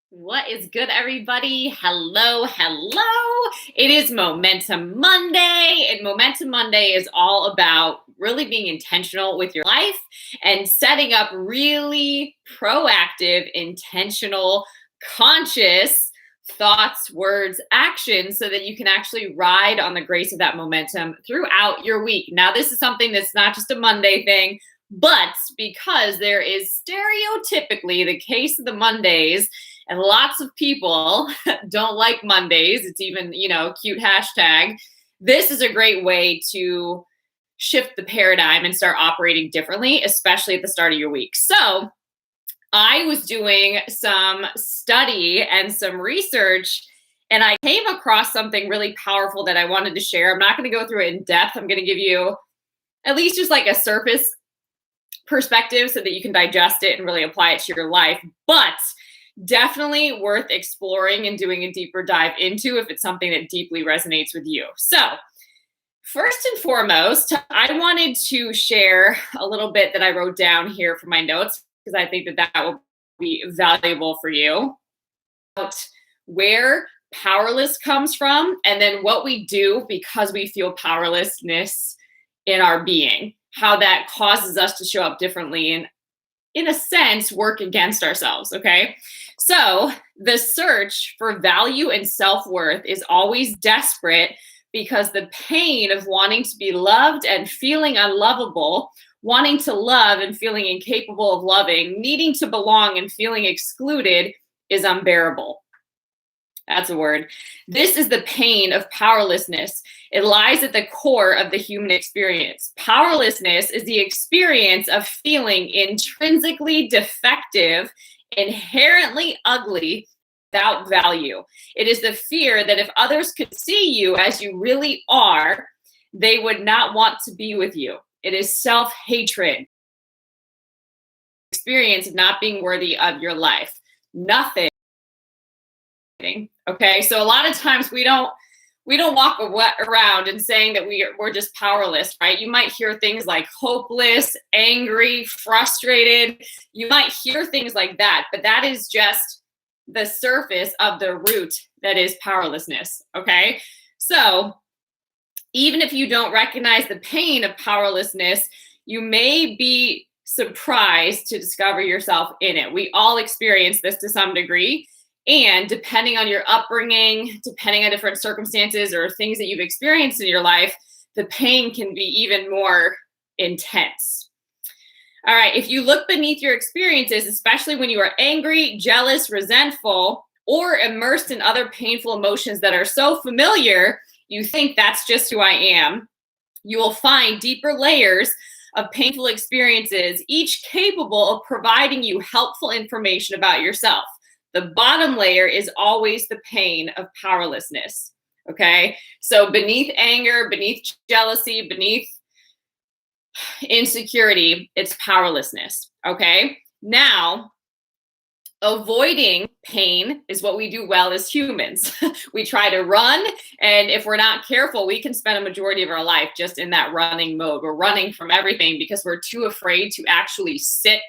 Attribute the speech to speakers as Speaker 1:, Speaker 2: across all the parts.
Speaker 1: What is good, everybody? Hello, hello. It is Momentum Monday, and Momentum Monday is all about really being intentional with your life and setting up really proactive, intentional, conscious thoughts, words, actions so that you can actually ride on the grace of that momentum throughout your week. Now, this is something that's not just a Monday thing, but because there is stereotypically the case of the Mondays, and lots of people don't like Mondays. It's even, cute hashtag. This is a great way to shift the paradigm and start operating differently, especially at the start of your week. So I was doing some study and some research, and I came across something really powerful that I wanted to share. I'm not going to go through it in depth. I'm going to give you at least just like a surface perspective so that you can digest it and really apply it to your life. But definitely worth exploring and doing a deeper dive into if it's something that deeply resonates with you. So, first and foremost, I wanted to share a little bit that I wrote down here for my notes because I think that will be valuable for you. About where powerless comes from, and then what we do because we feel powerlessness in our being, how that causes us to show up differently and, in a sense, work against ourselves, okay? So the search for value and self-worth is always desperate because the pain of wanting to be loved and feeling unlovable, wanting to love and feeling incapable of loving, needing to belong and feeling excluded is unbearable. That's a word. This is the pain of powerlessness. It lies at the core of the human experience. Powerlessness is the experience of feeling intrinsically defective, inherently ugly, without value. It is the fear that if others could see you as you really are, they would not want to be with you. It is self-hatred. Experience of not being worthy of your life. Nothing. Okay, so a lot of times we don't walk around and saying that we're just powerless, right? You might hear things like hopeless, angry, frustrated. You might hear things like that, but that is just the surface of the root that is powerlessness, okay? So even if you don't recognize the pain of powerlessness, you may be surprised to discover yourself in it. We all experience this to some degree. And depending on your upbringing, depending on different circumstances or things that you've experienced in your life, the pain can be even more intense. All right, if you look beneath your experiences, especially when you are angry, jealous, resentful, or immersed in other painful emotions that are so familiar, you think that's just who I am, you will find deeper layers of painful experiences, each capable of providing you helpful information about yourself. The bottom layer is always the pain of powerlessness, okay? So beneath anger, beneath jealousy, beneath insecurity, it's powerlessness, okay? Now, avoiding pain is what we do well as humans. We try to run, and if we're not careful, we can spend a majority of our life just in that running mode. We're running from everything because we're too afraid to actually sit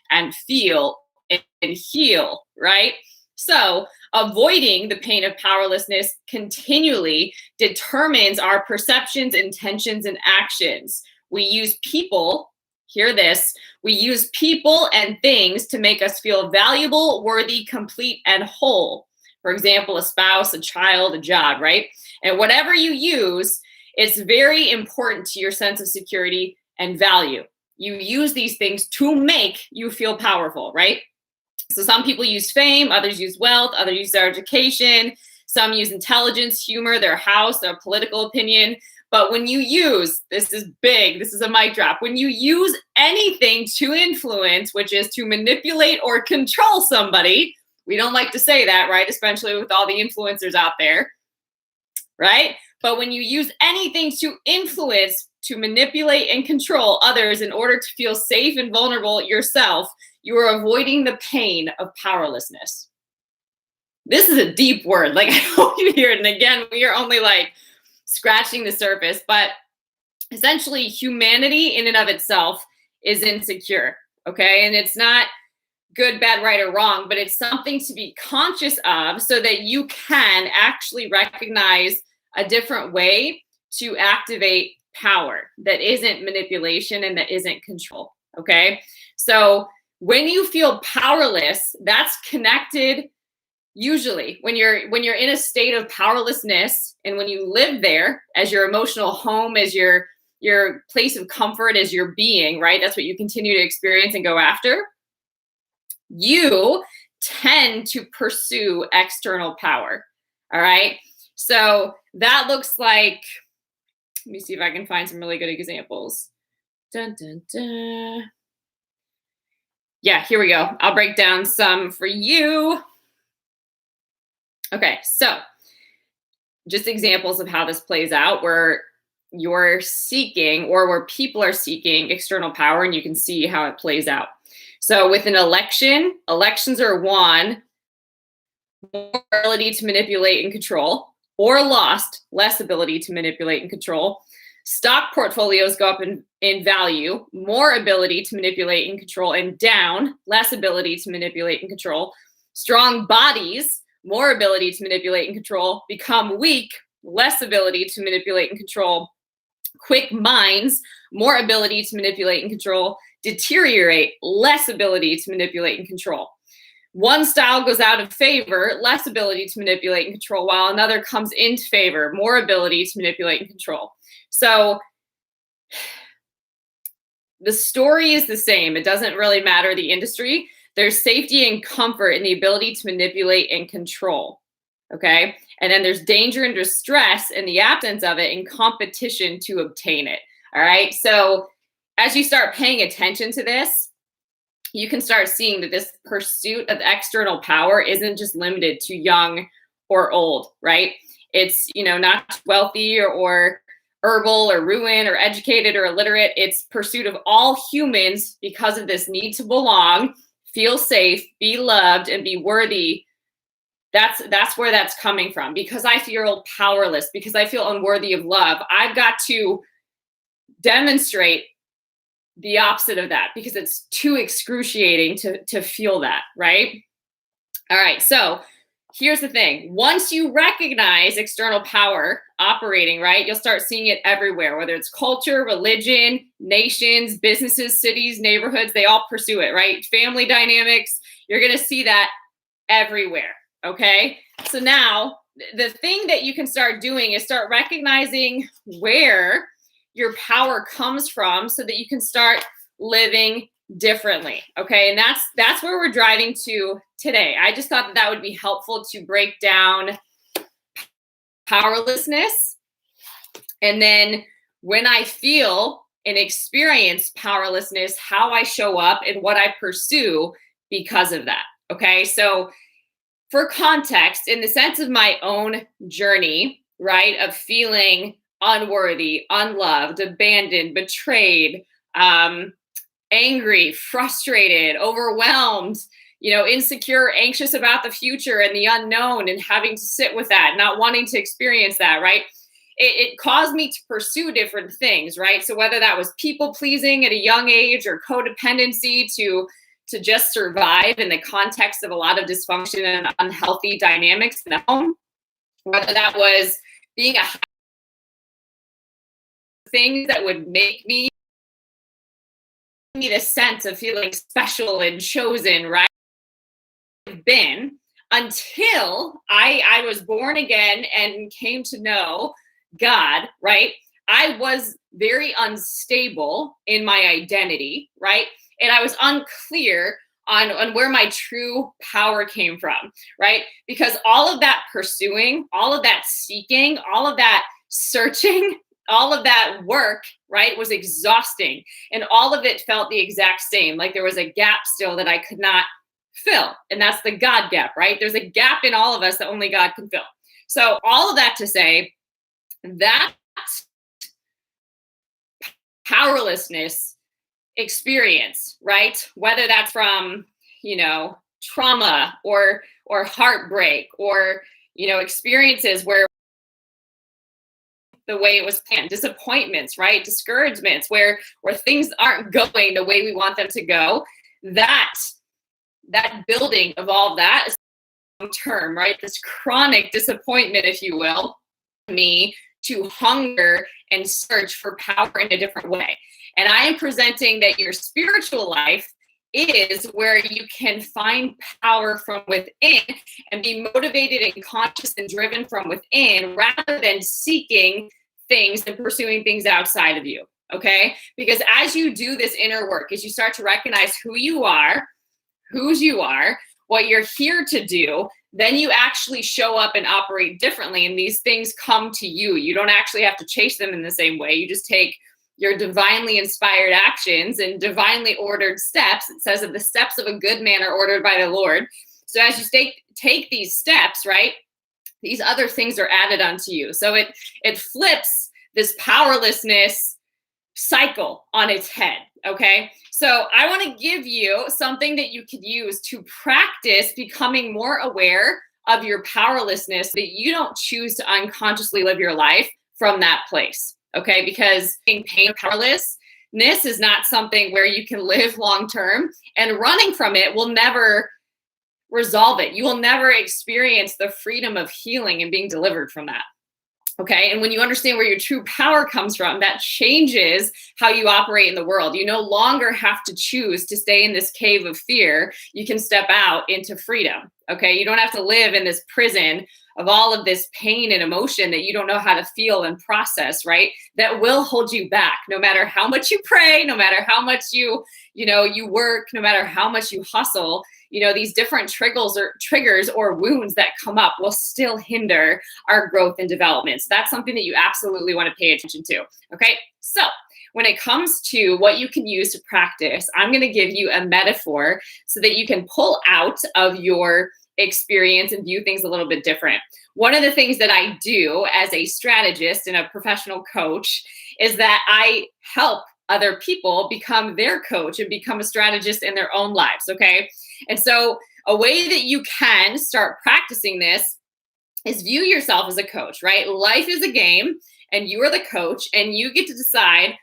Speaker 1: and feel and heal, right? So avoiding the pain of powerlessness continually determines our perceptions, intentions, and actions. We use people, hear this, we use people and things to make us feel valuable, worthy, complete, and whole. For example, a spouse, a child, a job, right? And whatever you use, it's very important to your sense of security and value. You use these things to make you feel powerful, right? So some people use fame, others use wealth, others use their education, some use intelligence, humor, their house, their political opinion. But when you use, this is big, this is a mic drop, when you use anything to influence, which is to manipulate or control somebody, we don't like to say that, right? Especially with all the influencers out there, right? But when you use anything to influence, to manipulate and control others in order to feel safe and vulnerable yourself, you are avoiding the pain of powerlessness. This is a deep word. Like, I hope you hear it. And again, we are only like scratching the surface, but essentially humanity in and of itself is insecure. Okay. And it's not good, bad, right, or wrong, but it's something to be conscious of so that you can actually recognize a different way to activate power that isn't manipulation and that isn't control. Okay. So when you feel powerless, that's connected usually when you're in a state of powerlessness, and when you live there as your emotional home, as your place of comfort, as your being, right? That's what you continue to experience and go after. You tend to pursue external power. All right. So that looks like, let me see if I can find some really good examples. Dun, dun, dun. Yeah, here we go. I'll break down some for you. Okay, so just examples of how this plays out where you're seeking, or where people are seeking external power, and you can see how it plays out. So with an election, elections are won, more ability to manipulate and control, or lost, less ability to manipulate and control. Stock portfolios go up in value, more ability to manipulate and control, and down, less ability to manipulate and control. Strong bodies, more ability to manipulate and control, become weak, less ability to manipulate and control. Quick minds, more ability to manipulate and control, deteriorate, less ability to manipulate and control. One style goes out of favor, less ability to manipulate and control, while another comes into favor, more ability to manipulate and control. So the story is the same. It doesn't really matter the industry. There's safety and comfort in the ability to manipulate and control. Okay. And then there's danger and distress in the absence of it, and competition to obtain it. All right. So as you start paying attention to this, you can start seeing that this pursuit of external power isn't just limited to young or old, right? It's, not wealthy or herbal or ruin or educated or illiterate. It's pursuit of all humans because of this need to belong, feel safe, be loved, and be worthy. That's where that's coming from. Because I feel powerless, because I feel unworthy of love, I've got to demonstrate the opposite of that, because it's too excruciating to feel that, right? All right, so here's the thing. Once you recognize external power operating, right, you'll start seeing it everywhere, whether it's culture, religion, nations, businesses, cities, neighborhoods, they all pursue it, right? Family dynamics, you're going to see that everywhere, okay? So now the thing that you can start doing is start recognizing where your power comes from so that you can start living differently, okay? And that's where we're driving to today. I just thought that would be helpful to break down powerlessness. And then when I feel and experience powerlessness, how I show up and what I pursue because of that, okay? So for context, in the sense of my own journey, right, of feeling unworthy, unloved, abandoned, betrayed, angry, frustrated, overwhelmed, insecure, anxious about the future and the unknown, and having to sit with that, not wanting to experience that, right? It caused me to pursue different things, right? So whether that was people pleasing at a young age, or codependency to just survive in the context of a lot of dysfunction and unhealthy dynamics in the home, whether that was being a things that would make me the sense of feeling special and chosen, right? Been until I was born again and came to know God, right? I was very unstable in my identity, right? And I was unclear on where my true power came from, right? Because all of that pursuing, all of that seeking, all of that searching, all of that work, right, was exhausting. And all of it felt the exact same. Like there was a gap still that I could not fill. And that's the God gap, right? There's a gap in all of us that only God can fill. So all of that to say that powerlessness experience, right? Whether that's from, trauma or heartbreak, or, experiences where the way it was planned, disappointments, right? Discouragements where things aren't going the way we want them to go. That that building of all of that is long term, right? This chronic disappointment, if you will, me to hunger and search for power in a different way. And I am presenting that your spiritual life is where you can find power from within and be motivated and conscious and driven from within rather than seeking things and pursuing things outside of you. Okay? Because as you do this inner work, as you start to recognize who you are, whose you are, what you're here to do, then you actually show up and operate differently. And these things come to you. You don't actually have to chase them in the same way. You just take your divinely inspired actions and divinely ordered steps. It says that the steps of a good man are ordered by the Lord. So as you take these steps, right, these other things are added onto you. So it flips this powerlessness cycle on its head. Okay. So I want to give you something that you could use to practice becoming more aware of your powerlessness, that you don't choose to unconsciously live your life from that place. Okay. Because being pain powerlessness is not something where you can live long term, and running from it will never resolve it. You will never experience the freedom of healing and being delivered from that. Okay. And when you understand where your true power comes from, that changes how you operate in the world. You no longer have to choose to stay in this cave of fear. You can step out into freedom. Okay. You don't have to live in this prison of all of this pain and emotion that you don't know how to feel and process, right? That will hold you back no matter how much you pray, no matter how much you work, no matter how much you hustle. These different triggers or wounds that come up will still hinder our growth and development. So that's something that you absolutely want to pay attention to. Okay. So when it comes to what you can use to practice, I'm going to give you a metaphor so that you can pull out of your experience and view things a little bit different. One of the things that I do as a strategist and a professional coach is that I help other people become their coach and become a strategist in their own lives. Okay. And so a way that you can start practicing this is view yourself as a coach, right? Life is a game and you are the coach, and you get to decide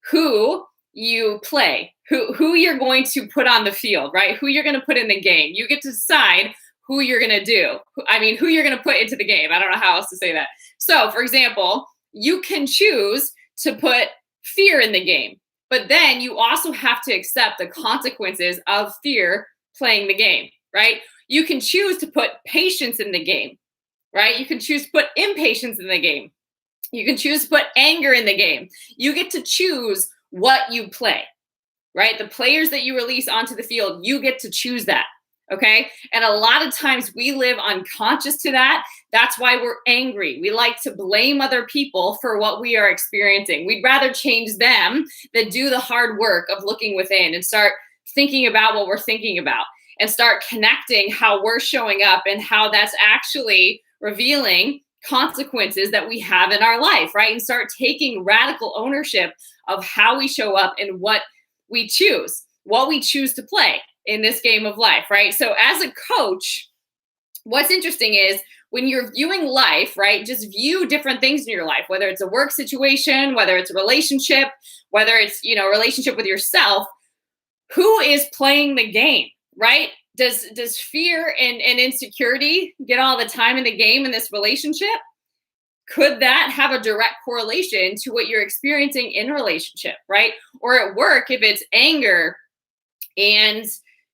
Speaker 1: who you play, who you're going to put on the field, right? Who you're going to put in the game. You get to decide who you're going to who you're going to put into the game. I don't know how else to say that. So for example, you can choose to put fear in the game, but then you also have to accept the consequences of fear playing the game, right? You can choose to put patience in the game, right? You can choose to put impatience in the game. You can choose to put anger in the game. You get to choose what you play, right? The players that you release onto the field, you get to choose that. Okay. And a lot of times we live unconscious to that. That's why we're angry. We like to blame other people for what we are experiencing. We'd rather change them than do the hard work of looking within and start thinking about what we're thinking about and start connecting how we're showing up and how that's actually revealing consequences that we have in our life, right? And start taking radical ownership of how we show up and what we choose to play in this game of life, right? So as a coach, what's interesting is when you're viewing life, right, just view different things in your life, whether it's a work situation, whether it's a relationship, whether it's, a relationship with yourself, who is playing the game, right? Does fear and insecurity get all the time in the game in this relationship? Could that have a direct correlation to what you're experiencing in a relationship, right? Or at work, if it's anger and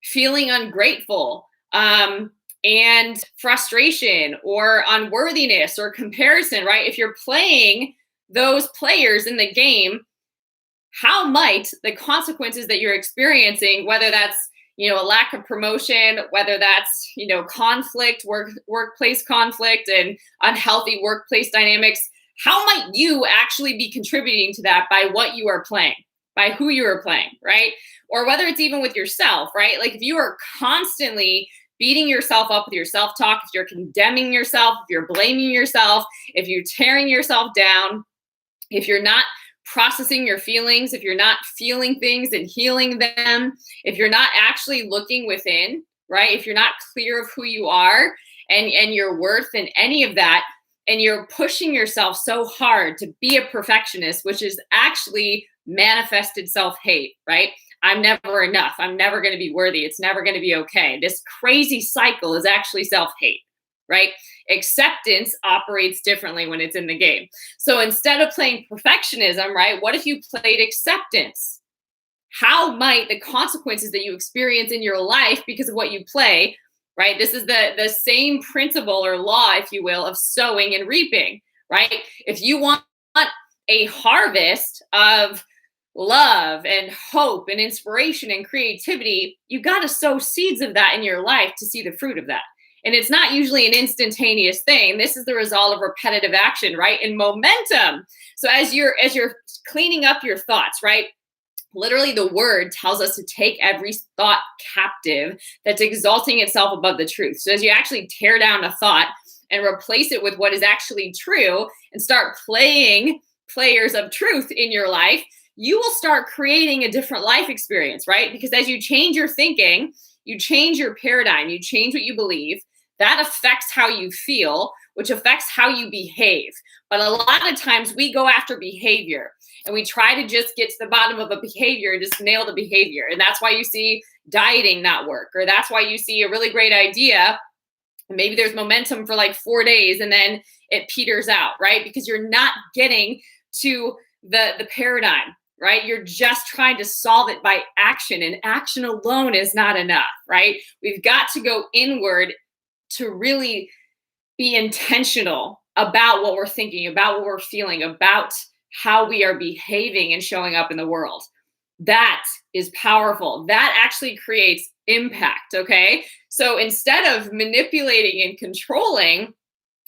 Speaker 1: feeling ungrateful and frustration or unworthiness or comparison, right? If you're playing those players in the game, how might the consequences that you're experiencing, whether that's a lack of promotion, whether that's conflict, workplace conflict and unhealthy workplace dynamics, how might you actually be contributing to that by what you are playing, by who you are playing, right? Or whether it's even with yourself, right? Like if you are constantly beating yourself up with your self-talk, if you're condemning yourself, if you're blaming yourself, if you're tearing yourself down, if you're not processing your feelings, if you're not feeling things and healing them, if you're not actually looking within, right? If you're not clear of who you are and your worth and any of that, and you're pushing yourself so hard to be a perfectionist, which is actually manifested self-hate, right? I'm never enough. I'm never going to be worthy. It's never going to be okay. This crazy cycle is actually self-hate, right? Acceptance operates differently when it's in the game. So instead of playing perfectionism, right, what if you played acceptance? How might the consequences that you experience in your life because of what you play, right? This is the same principle or law, if you will, of sowing and reaping, right? If you want a harvest of love and hope and inspiration and creativity, you got to sow seeds of that in your life to see the fruit of that. And it's not usually an instantaneous thing. This is the result of repetitive action, right? And momentum. So as you're cleaning up your thoughts, right? Literally, the word tells us to take every thought captive that's exalting itself above the truth. So as you actually tear down a thought and replace it with what is actually true and start playing players of truth in your life, you will start creating a different life experience, right? Because as you change your thinking, you change your paradigm, you change what you believe, that affects how you feel, which affects how you behave. But a lot of times we go after behavior and we try to just get to the bottom of a behavior and just nail the behavior. And that's why you see dieting not work, or that's why you see a really great idea. Maybe there's momentum for like 4 days and then it peters out, right? Because you're not getting to the paradigm, right? You're just trying to solve it by action, and action alone is not enough, right? We've got to go inward to really be intentional about what we're thinking, about what we're feeling, about how we are behaving and showing up in the world. That is powerful. That actually creates impact, okay? So instead of manipulating and controlling,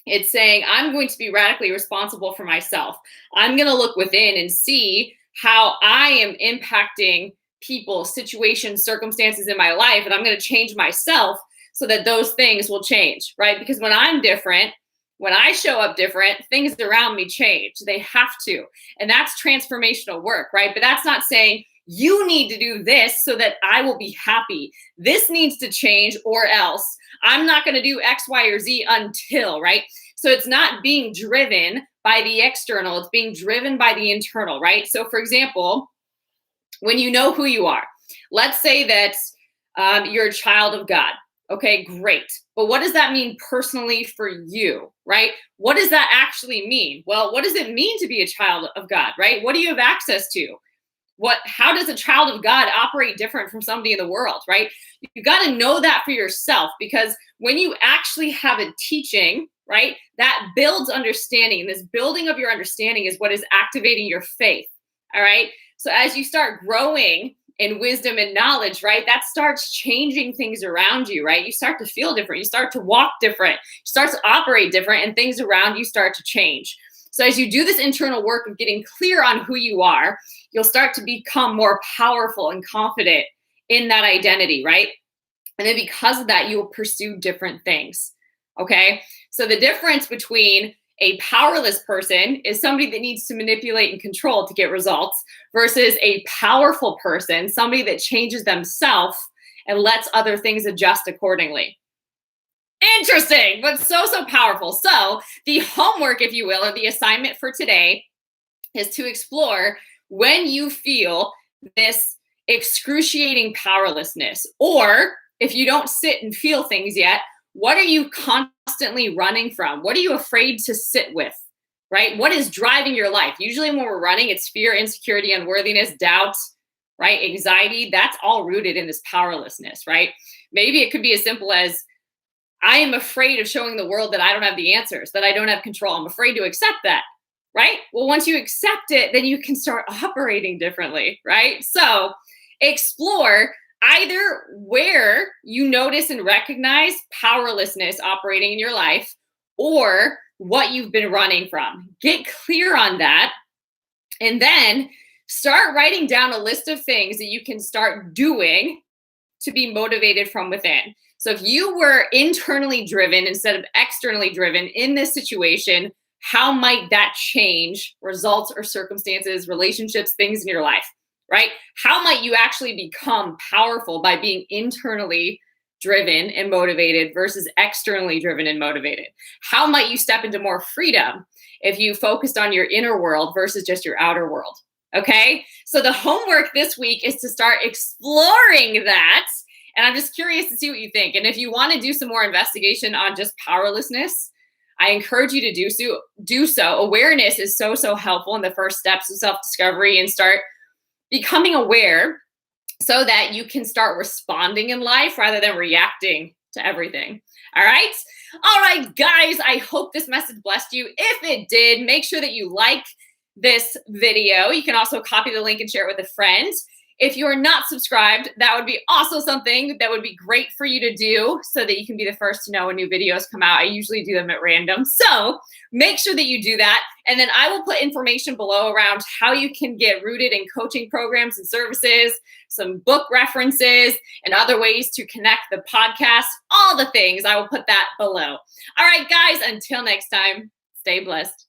Speaker 1: it's saying, I'm going to be radically responsible for myself. I'm going to look within and see how I am impacting people, situations, circumstances in my life, and I'm going to change myself so that those things will change, right? Because when I'm different, when I show up different, things around me change. They have to. And that's transformational work, right? But that's not saying you need to do this so that I will be happy. This needs to change or else I'm not going to do X, Y, or Z until, right? So it's not being driven by the external. It's being driven by the internal, right? So for example, when you know who you are, let's say that you're a child of God. Okay, great. But what does that mean personally for you, right? What does that actually mean? Well, what does it mean to be a child of God, right? What do you have access to? How does a child of God operate different from somebody in the world, right? You got to know that for yourself, because when you actually have a teaching, right, that builds understanding. And this building of your understanding is what is activating your faith, all right? So as you start growing in wisdom and knowledge, right, that starts changing things around you, right? You start to feel different. You start to walk different. You start to operate different, and things around you start to change. So as you do this internal work of getting clear on who you are, you'll start to become more powerful and confident in that identity, right? And then because of that, you will pursue different things, okay? So the difference between a powerless person is somebody that needs to manipulate and control to get results versus a powerful person, somebody that changes themselves and lets other things adjust accordingly. Interesting, but so powerful. So the homework, if you will, or the assignment for today is to explore when you feel this excruciating powerlessness, or if you don't sit and feel things yet, what are you constantly running from? What are you afraid to sit with, right? What is driving your life? Usually when we're running, it's fear, insecurity, unworthiness, doubt, right? Anxiety. That's all rooted in this powerlessness, right? Maybe it could be as simple as, I am afraid of showing the world that I don't have the answers, that I don't have control. I'm afraid to accept that, right? Well, once you accept it, then you can start operating differently, right? So explore either where you notice and recognize powerlessness operating in your life, or what you've been running from. Get clear on that, and then start writing down a list of things that you can start doing to be motivated from within. So if you were internally driven instead of externally driven in this situation, how might that change results or circumstances, relationships, things in your life, right? How might you actually become powerful by being internally driven and motivated versus externally driven and motivated? How might you step into more freedom if you focused on your inner world versus just your outer world? Okay. So the homework this week is to start exploring that. And I'm just curious to see what you think. And if you want to do some more investigation on just powerlessness, I encourage you to do so. Awareness is so helpful in the first steps of self-discovery, and start becoming aware so that you can start responding in life rather than reacting to everything. All right. All right, guys, I hope this message blessed you. If it did, make sure that you like this video. You can also copy the link and share it with a friend. If you are not subscribed, that would be also something that would be great for you to do so that you can be the first to know when new videos come out. I usually do them at random. So make sure that you do that. And then I will put information below around how you can get rooted in coaching programs and services, some book references, and other ways to connect the podcast, all the things. I will put that below. All right, guys, until next time, stay blessed.